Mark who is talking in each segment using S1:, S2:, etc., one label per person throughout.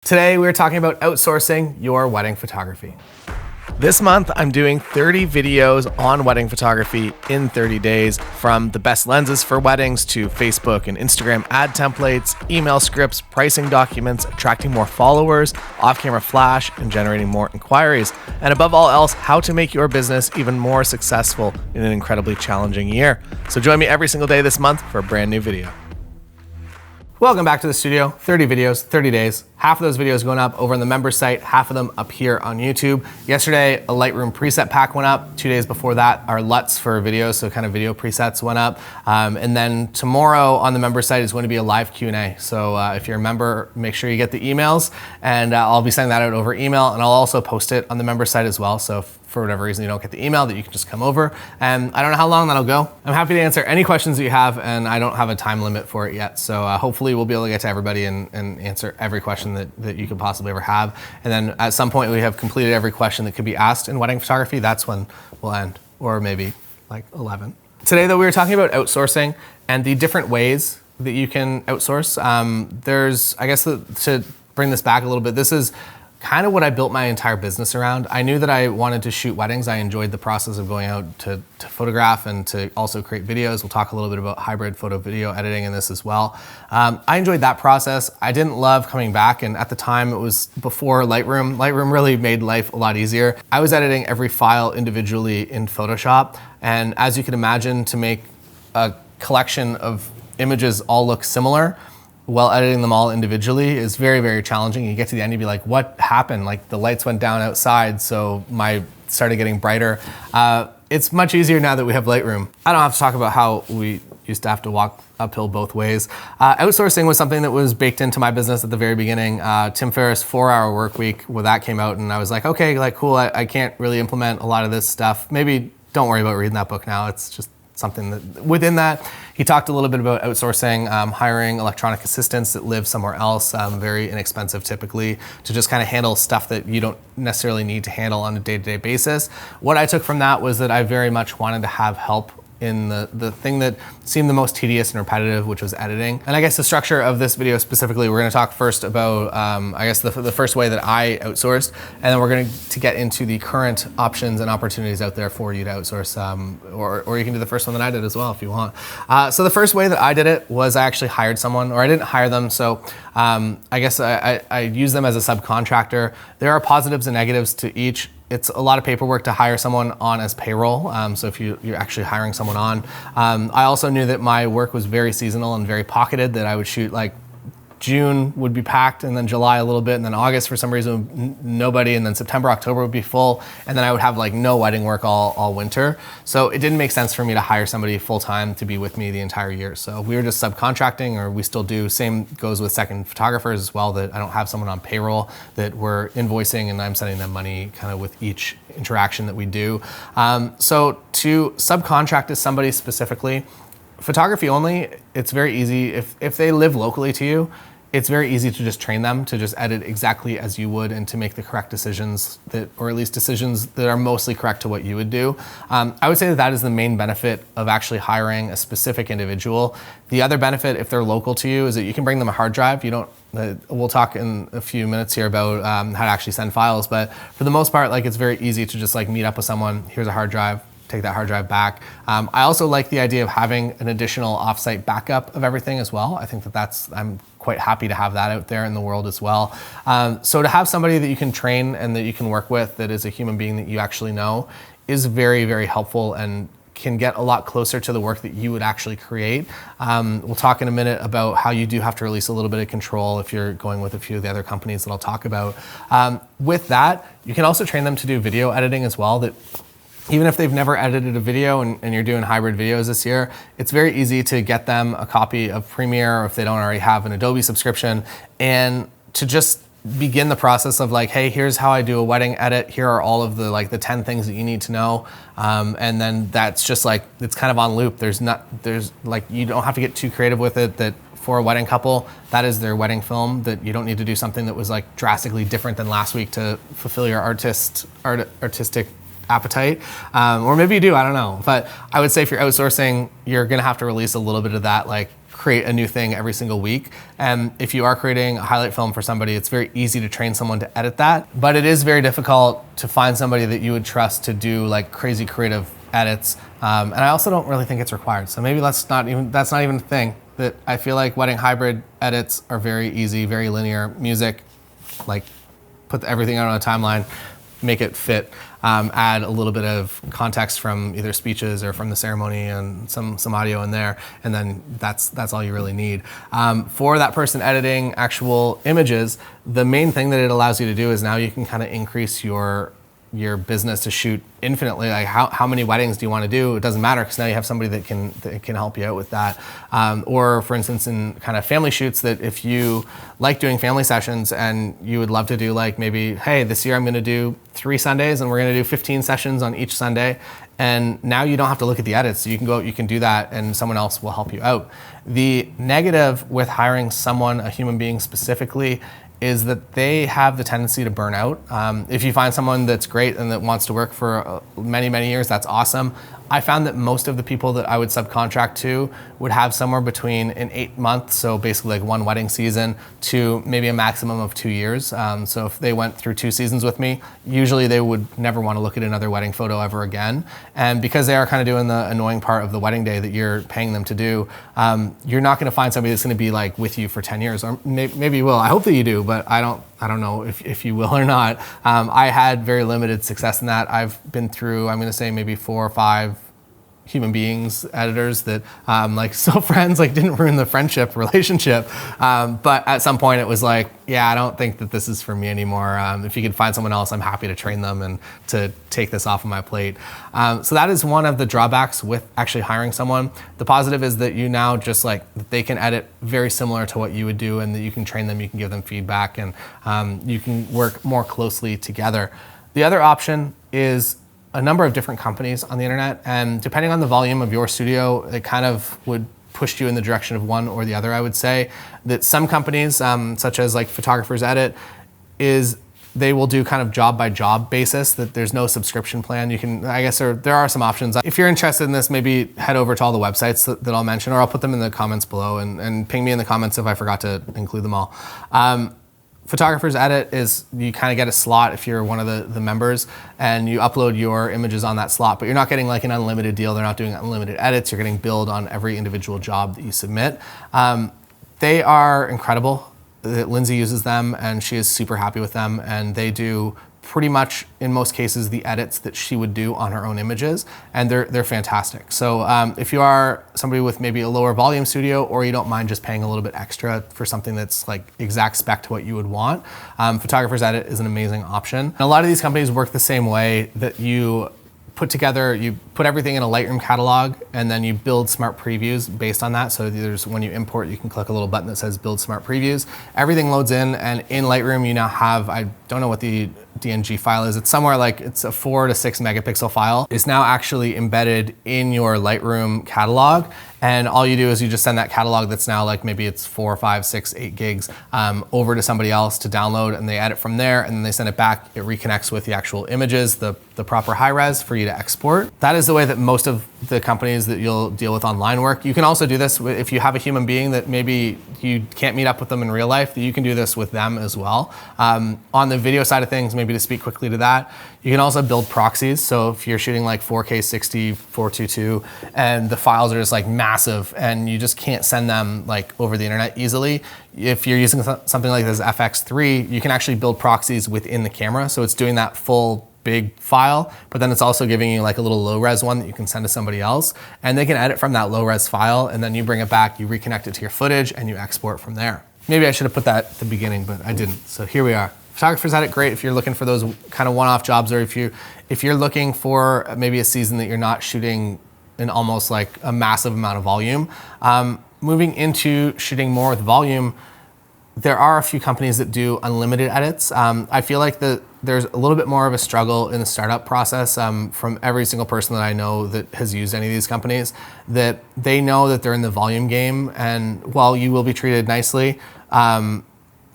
S1: Today we're talking about outsourcing your wedding photography. This month I'm doing 30 videos on wedding photography in 30 days, from the best lenses for weddings to Facebook and Instagram ad templates, email scripts, pricing documents, attracting more followers, off-camera flash, and generating more inquiries. And above all else, how to make your business even more successful in an incredibly challenging year. So join me every single day this month for a brand new video. Welcome back to the studio. 30 videos, 30 days. Half of those videos going up over on the member site, half of them up here on YouTube. Yesterday, a Lightroom preset pack went up. 2 days before that, our LUTs for videos, so kind of video presets went up. And then tomorrow on the member site is going to be a live Q&A. So if you're a member, make sure you get the emails, and I'll be sending that out over email, and I'll also post it on the member site as well. So if for whatever reason you don't get the email, that you can just come over. And I don't know how long that'll go. I'm happy to answer any questions that you have, and I don't have a time limit for it yet. So hopefully we'll be able to get to everybody and answer every question that you could possibly ever have. And then at some point we have completed every question that could be asked in wedding photography. That's when we'll end, or maybe like 11. Today though, we were talking about outsourcing and the different ways that you can outsource. There's, I guess, to bring this back a little bit, this is kind of what I built my entire business around. I knew that I wanted to shoot weddings. I enjoyed the process of going out to photograph and to also create videos. We'll talk a little bit about hybrid photo video editing in this as well. I enjoyed that process. I didn't love coming back, and at the time it was before Lightroom. Lightroom really made life a lot easier. I was editing every file individually in Photoshop, and as you can imagine, to make a collection of images all look similar while editing them all individually is very, very challenging. You get to the end, you'd be like, what happened? Like the lights went down outside, so started getting brighter. It's much easier now that we have Lightroom. I don't have to talk about how we used to have to walk uphill both ways. Outsourcing was something that was baked into my business at the very beginning. Tim Ferriss' 4-Hour Work Week, when that came out, and I was like, okay, like cool, I can't really implement a lot of this stuff. Maybe don't worry about reading that book now. It's just something that, within that, he talked a little bit about outsourcing, hiring electronic assistants that live somewhere else, very inexpensive typically, to just kind of handle stuff that you don't necessarily need to handle on a day-to-day basis. What I took from that was that I very much wanted to have help in the thing that seemed the most tedious and repetitive, which was editing. And I guess the structure of this video specifically, we're gonna talk first about, I guess the first way that I outsourced, and then we're going to get into the current options and opportunities out there for you to outsource, or you can do the first one that I did as well if you want. So the first way that I did it was I actually hired someone, or I didn't hire them, so I guess I use them as a subcontractor. There are positives and negatives to each. It's a lot of paperwork to hire someone on as payroll. So if you're actually hiring someone on. I also knew that my work was very seasonal and very pocketed, that I would shoot like June would be packed, and then July a little bit, and then August for some reason nobody, and then September, October would be full, and then I would have like no wedding work all winter. So it didn't make sense for me to hire somebody full-time to be with me the entire year. So we were just subcontracting, or we still do. Same goes with second photographers as well, that I don't have someone on payroll, that we're invoicing and I'm sending them money kind of with each interaction that we do. So to subcontract to somebody specifically, photography only, it's very easy. If they live locally to you, it's very easy to just train them to just edit exactly as you would, and to make the correct decisions, or at least decisions that are mostly correct to what you would do. I would say that is the main benefit of actually hiring a specific individual. The other benefit, if they're local to you, is that you can bring them a hard drive. You don't, we'll talk in a few minutes here about how to actually send files, but for the most part, like, it's very easy to just like meet up with someone. Here's a hard drive. Take that hard drive back. I also like the idea of having an additional offsite backup of everything as well. I think I'm quite happy to have that out there in the world as well. So to have somebody that you can train and that you can work with, that is a human being that you actually know, is very, very helpful, and can get a lot closer to the work that you would actually create. We'll talk in a minute about how you do have to release a little bit of control if you're going with a few of the other companies that I'll talk about. With that, you can also train them to do video editing as well, that even if they've never edited a video and you're doing hybrid videos this year, it's very easy to get them a copy of Premiere, or if they don't already have an Adobe subscription, and to just begin the process of like, hey, here's how I do a wedding edit. Here are all of the 10 things that you need to know. And then that's just like, it's kind of on loop. There's like, you don't have to get too creative with it. That for a wedding couple, that is their wedding film, that you don't need to do something that was like drastically different than last week to fulfill your artistic appetite. Or maybe you do, I don't know. But I would say if you're outsourcing, you're gonna have to release a little bit of that, like create a new thing every single week. And if you are creating a highlight film for somebody, it's very easy to train someone to edit that. But it is very difficult to find somebody that you would trust to do like crazy creative edits. And I also don't really think it's required. So maybe that's not even a thing. That I feel like wedding hybrid edits are very easy, very linear. Music, like put everything out on a timeline, make it fit, add a little bit of context from either speeches or from the ceremony and some audio in there, and then that's all you really need. For that person editing actual images, the main thing that it allows you to do is now you can kind of increase your business to shoot infinitely. Like how many weddings do you want to do? It doesn't matter because now you have somebody that can help you out with that. Or for instance, in kind of family shoots, that if you like doing family sessions and you would love to do like maybe, hey, this year I'm going to do 3 Sundays and we're going to do 15 sessions on each Sunday. And now you don't have to look at the edits. You can go, you can do that and someone else will help you out. The negative with hiring someone, a human being specifically, is that they have the tendency to burn out. If you find someone that's great and that wants to work for many, many years, that's awesome. I found that most of the people that I would subcontract to would have somewhere between an 8 month, so basically like 1 wedding season, to maybe a maximum of 2 years. So if they went through 2 seasons with me, usually they would never want to look at another wedding photo ever again. And because they are kind of doing the annoying part of the wedding day that you're paying them to do, you're not going to find somebody that's going to be like with you for 10 years, or maybe you will. I hope that you do, but I don't know if you will or not. I had very limited success in that. I've been through, I'm gonna say maybe 4 or 5 human beings editors that like still friends, like didn't ruin the friendship relationship. But at some point it was like, yeah, I don't think that this is for me anymore. If you could find someone else, I'm happy to train them and to take this off of my plate. So that is one of the drawbacks with actually hiring someone. The positive is that you now just like, they can edit very similar to what you would do and that you can train them, you can give them feedback, and you can work more closely together. The other option is a number of different companies on the internet, and depending on the volume of your studio, it kind of would push you in the direction of one or the other. I would say that some companies, such as like Photographers Edit, they will do kind of job by job basis, that there's no subscription plan. You can, I guess, there are some options. If you're interested in this, maybe head over to all the websites that I'll mention, or I'll put them in the comments below, and ping me in the comments if I forgot to include them all. Photographers Edit is, you kind of get a slot if you're one of the members, and you upload your images on that slot, but you're not getting like an unlimited deal. They're not doing unlimited edits. You're getting billed on every individual job that you submit. They are incredible. Lindsay uses them and she is super happy with them, and they do pretty much, in most cases, the edits that she would do on her own images, and they're fantastic. So if you are somebody with maybe a lower volume studio, or you don't mind just paying a little bit extra for something that's like exact spec to what you would want, Photographers Edit is an amazing option. And a lot of these companies work the same way, that you put everything in a Lightroom catalog, and then you build smart previews based on that. So when you import, you can click a little button that says build smart previews. Everything loads in, and in Lightroom you now have, I don't know what the DNG file is. It's somewhere like, it's a 4 to 6 megapixel file. It's now actually embedded in your Lightroom catalog. And all you do is you just send that catalog that's now like, maybe it's 4, 5, 6, 8 gigs over to somebody else to download, and they edit from there, and then they send it back. It reconnects with the actual images, the proper high res for you to export. That is the way that most of the companies that you'll deal with online work. You can also do this if you have a human being that maybe you can't meet up with them in real life, that you can do this with them as well. On the video side of things, maybe to speak quickly to that, you can also build proxies. So if you're shooting like 4K 60, 422, and the files are just like massive and you just can't send them like over the internet easily, if you're using something like this FX3, you can actually build proxies within the camera. So it's doing that full big file, but then it's also giving you like a little low res one that you can send to somebody else, and they can edit from that low res file, and then you bring it back, you reconnect it to your footage, and you export from there. Maybe I should have put that at the beginning, but I didn't. So here we are. Photographers Edit, great if you're looking for those kind of one-off jobs, or if you're looking for maybe a season that you're not shooting in almost like a massive amount of volume. Moving into shooting more with volume, there are a few companies that do unlimited edits. I feel like there's a little bit more of a struggle in the startup process from every single person that I know that has used any of these companies, that they know that they're in the volume game, and while you will be treated nicely,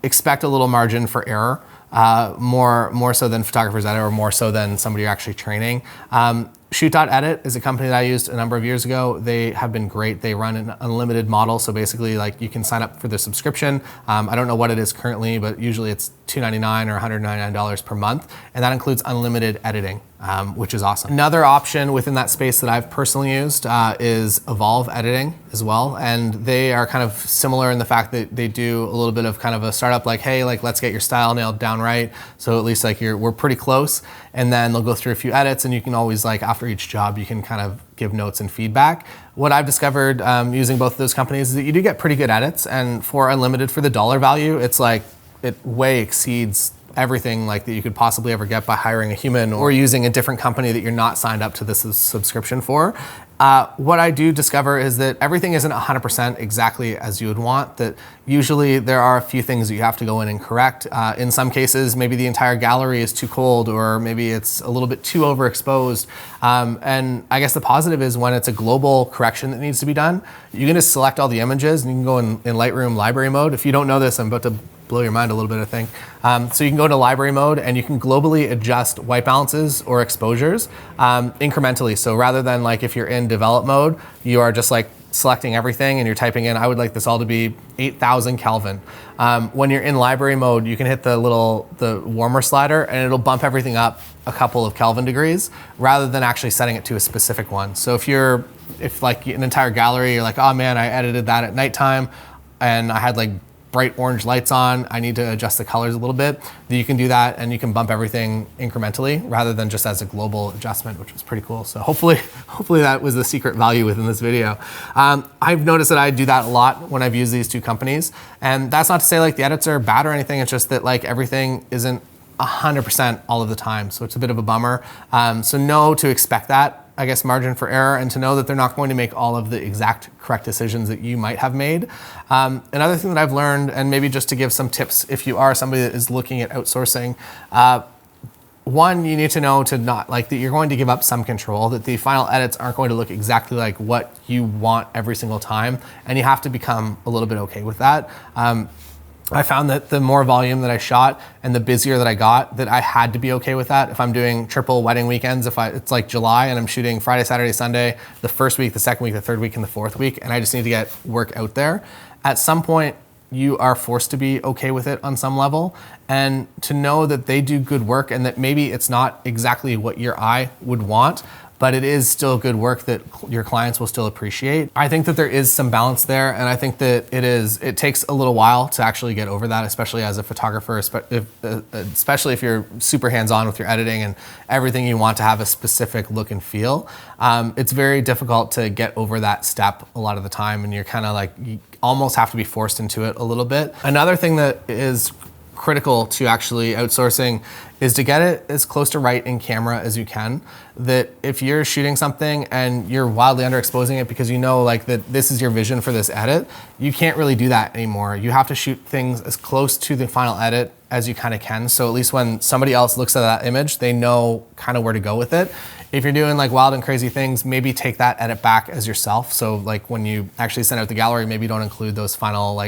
S1: expect a little margin for error. more so than photographers edit, or more so than somebody you're actually training. Shoot.edit is a company that I used a number of years ago. They have been great. They run an unlimited model. So basically, like, you can sign up for the subscription. I don't know what it is currently, but usually it's $299 or $199 per month. And that includes unlimited editing, which is awesome. Another option within that space that I've personally used is Evolve Editing as well. And they are kind of similar in the fact that they do a little bit of kind of a startup, like, hey, like, let's get your style nailed down right. So at least like we're pretty close. And then they'll go through a few edits, and you can always, like, after each job, you can kind of give notes and feedback. What I've discovered using both of those companies is that you do get pretty good edits, and for unlimited, for the dollar value, it's like, it way exceeds everything like that you could possibly ever get by hiring a human or using a different company that you're not signed up to this subscription for. What I do discover is that everything isn't 100% exactly as you would want, that usually there are a few things that you have to go in and correct. In some cases, maybe the entire gallery is too cold, or maybe it's a little bit too overexposed. And I guess the positive is when it's a global correction that needs to be done, you can just select all the images and you can go in Lightroom library mode. If you don't know this, I'm about to blow your mind a little bit, I think. So you can go to library mode and you can globally adjust white balances or exposures incrementally. So rather than, like, if you're in develop mode, you are just like selecting everything and you're typing in, I would like this all to be 8,000 Kelvin. When you're in library mode, you can hit the warmer slider and it'll bump everything up a couple of Kelvin degrees rather than actually setting it to a specific one. So if like an entire gallery, you're like, oh man, I edited that at nighttime and I had like bright orange lights on, I need to adjust the colors a little bit, then you can do that and you can bump everything incrementally rather than just as a global adjustment, which was pretty cool. So hopefully that was the secret value within this video. I've noticed that I do that a lot when I've used these two companies. And that's not to say like the edits are bad or anything, it's just that like everything isn't 100% all of the time. So it's a bit of a bummer. So know to expect that, I guess, margin for error, and to know that they're not going to make all of the exact correct decisions that you might have made. Another thing that I've learned, and maybe just to give some tips if you are somebody that is looking at outsourcing, one, you need to know to not, like, that you're going to give up some control, that the final edits aren't going to look exactly like what you want every single time, and you have to become a little bit okay with that. I found that the more volume that I shot and the busier that I got, that I had to be okay with that. If I'm doing triple wedding weekends, it's like July and I'm shooting Friday, Saturday, Sunday, the first week, the second week, the third week, and the fourth week, and I just need to get work out there. At some point, you are forced to be okay with it on some level, and to know that they do good work and that maybe it's not exactly what your eye would want, but it is still good work that your clients will still appreciate. I think that there is some balance there, and I think that it takes a little while to actually get over that, especially as a photographer, especially if you're super hands-on with your editing and everything, you want to have a specific look and feel. It's very difficult to get over that step a lot of the time, and you're kind of like, you almost have to be forced into it a little bit. Another thing that is critical to actually outsourcing is to get it as close to right in camera as you can. That if you're shooting something and you're wildly underexposing it because you know like that this is your vision for this edit, you can't really do that anymore. You have to shoot things as close to the final edit as you kind of can. So at least when somebody else looks at that image, they know kind of where to go with it. If you're doing like wild and crazy things, maybe take that edit back as yourself. So like when you actually send out the gallery, maybe don't include those final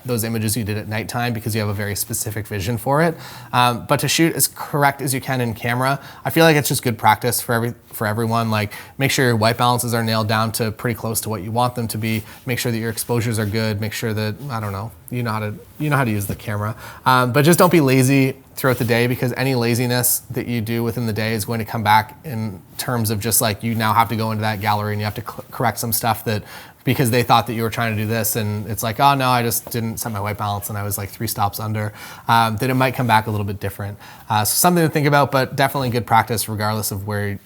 S1: those images you did at nighttime because you have a very specific vision for it. But to shoot as correct as you can in camera, I feel like it's just good practice for everyone. Like, make sure your white balances are nailed down to pretty close to what you want them to be. Make sure that your exposures are good. Make sure that, I don't know, you know how to use the camera. But just don't be lazy throughout the day, because any laziness that you do within the day is going to come back in terms of just like, you now have to go into that gallery and you have to correct some stuff that, because they thought that you were trying to do this, and it's like, oh no, I just didn't set my white balance and I was like 3 stops under, that it might come back a little bit different. So something to think about, but definitely good practice regardless of where,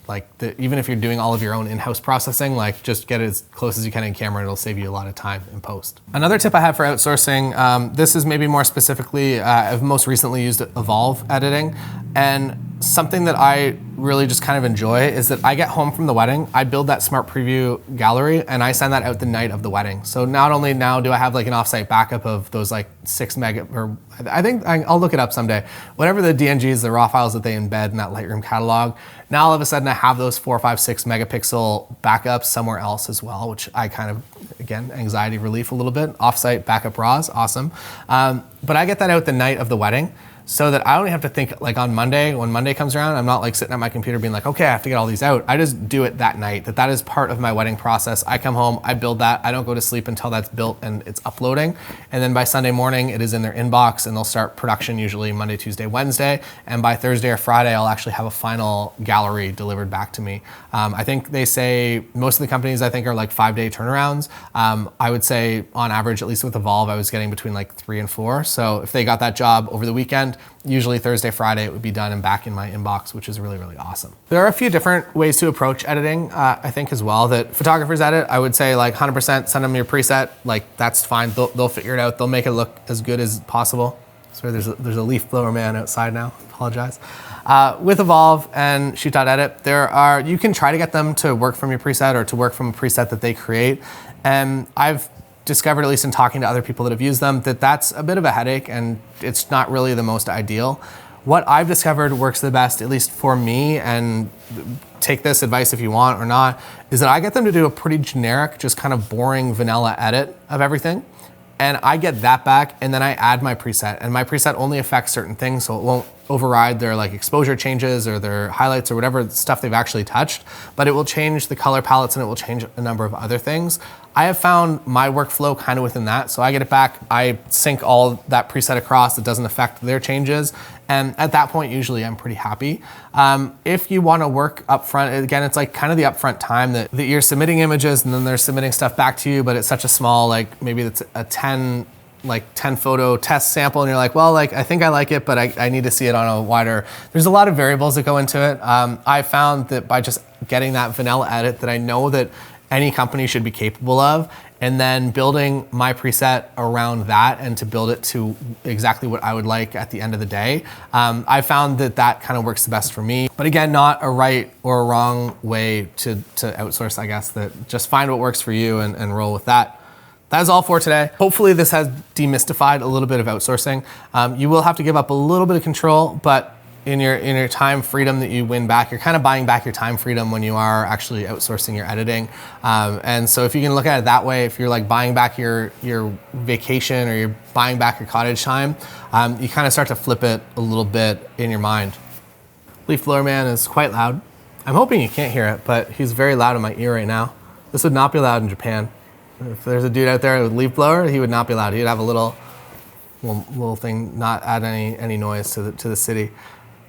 S1: even if you're doing all of your own in-house processing, like just get it as close as you can in camera, and it'll save you a lot of time in post. Another tip I have for outsourcing, this is maybe more specifically, I've most recently used Evolve Editing, and something that I really just kind of enjoy is that I get home from the wedding, I build that smart preview gallery, and I send that out the night of the wedding. So not only now do I have like an offsite backup of those like 6 mega, or I think I'll look it up someday, whatever the DNGs, the raw files that they embed in that Lightroom catalog, now all of a sudden I have those 4, 5, 6 megapixel backups somewhere else as well, which I kind of, again, anxiety relief a little bit. Offsite backup raws, awesome. But I get that out the night of the wedding. so that I don't have to think like on Monday, when Monday comes around, I'm not like sitting at my computer being like, okay, I have to get all these out. I just do it that night. That is part of my wedding process. I come home, I build that. I don't go to sleep until that's built and it's uploading. And then by Sunday morning, it is in their inbox and they'll start production usually Monday, Tuesday, Wednesday. And by Thursday or Friday, I'll actually have a final gallery delivered back to me. I think they say most of the companies I think are like 5-day turnarounds. I would say on average, at least with Evolve, I was getting between like 3 and 4. So if they got that job over the weekend, usually Thursday, Friday, it would be done and back in my inbox, which is really, really awesome. There are a few different ways to approach editing, I think as well, that photographers edit. I would say like 100% send them your preset, like that's fine. They'll figure it out. They'll make it look as good as possible. Sorry, there's a leaf blower man outside now, apologize. With Evolve and Shoot.Edit, you can try to get them to work from your preset or to work from a preset that they create. And I've discovered, at least in talking to other people that have used them, that that's a bit of a headache and it's not really the most ideal. What I've discovered works the best, at least for me, and take this advice if you want or not, is that I get them to do a pretty generic, just kind of boring vanilla edit of everything. And I get that back and then I add my preset, and my preset only affects certain things, so it won't override their like exposure changes or their highlights or whatever stuff they've actually touched, but it will change the color palettes and it will change a number of other things. I have found my workflow kind of within that. So I get it back, I sync all that preset across, it doesn't affect their changes. And at that point, usually I'm pretty happy. If you wanna work up front, again, it's like kind of the upfront time that you're submitting images and then they're submitting stuff back to you, but it's such a small, like maybe it's a 10 photo test sample and you're like, well, like I think I like it, but I need to see it on a wider, there's a lot of variables that go into it. I found that by just getting that vanilla edit that I know that any company should be capable of, and then building my preset around that and to build it to exactly what I would like at the end of the day, I found that kind of works the best for me. But again, not a right or a wrong way to outsource, I guess, that just find what works for you and roll with that. That is all for today. Hopefully this has demystified a little bit of outsourcing. You will have to give up a little bit of control, but in your time freedom that you win back, you're kind of buying back your time freedom when you are actually outsourcing your editing. And so if you can look at it that way, if you're like buying back your vacation or you're buying back your cottage time, you kind of start to flip it a little bit in your mind. Leaf blower man is quite loud. I'm hoping you can't hear it, but he's very loud in my ear right now. This would not be loud in Japan. If there's a dude out there with a leaf blower, he would not be loud. He'd have a little thing, not add any noise to the city.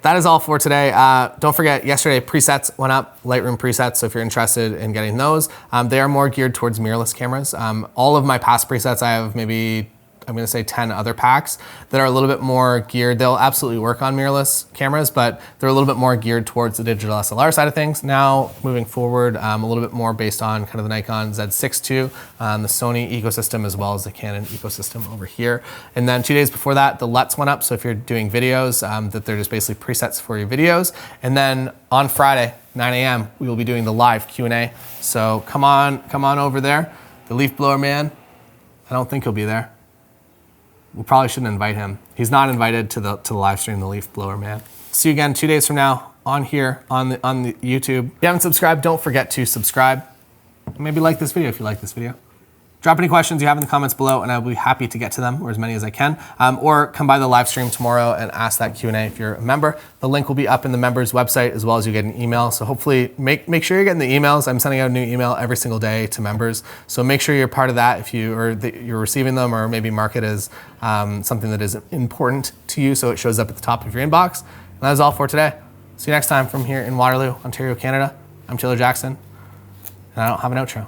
S1: That is all for today. Don't forget, yesterday presets went up, Lightroom presets, so if you're interested in getting those, they are more geared towards mirrorless cameras. All of my past presets, I have maybe, I'm gonna say 10 other packs that are a little bit more geared. They'll absolutely work on mirrorless cameras, but they're a little bit more geared towards the digital SLR side of things. Now, moving forward, a little bit more based on kind of the Nikon Z6 II, the Sony ecosystem, as well as the Canon ecosystem over here. And then 2 days before that, the LUTs went up. So if you're doing videos, that they're just basically presets for your videos. And then on Friday, 9 a.m., we will be doing the live Q&A. So come on over there. The leaf blower man, I don't think he'll be there. We probably shouldn't invite him. He's not invited to the live stream, the leaf blower man. See you again 2 days from now on here on the YouTube. If you haven't subscribed, don't forget to subscribe. Maybe like this video if you like this video. Drop any questions you have in the comments below and I'll be happy to get to them, or as many as I can. Or come by the live stream tomorrow and ask that Q&A if you're a member. The link will be up in the members website, as well as you get an email. So hopefully make sure you're getting the emails. I'm sending out a new email every single day to members. So make sure you're part of that if you're receiving them, or maybe mark it as something that is important to you so it shows up at the top of your inbox. And that is all for today. See you next time from here in Waterloo, Ontario, Canada. I'm Taylor Jackson, and I don't have an outro.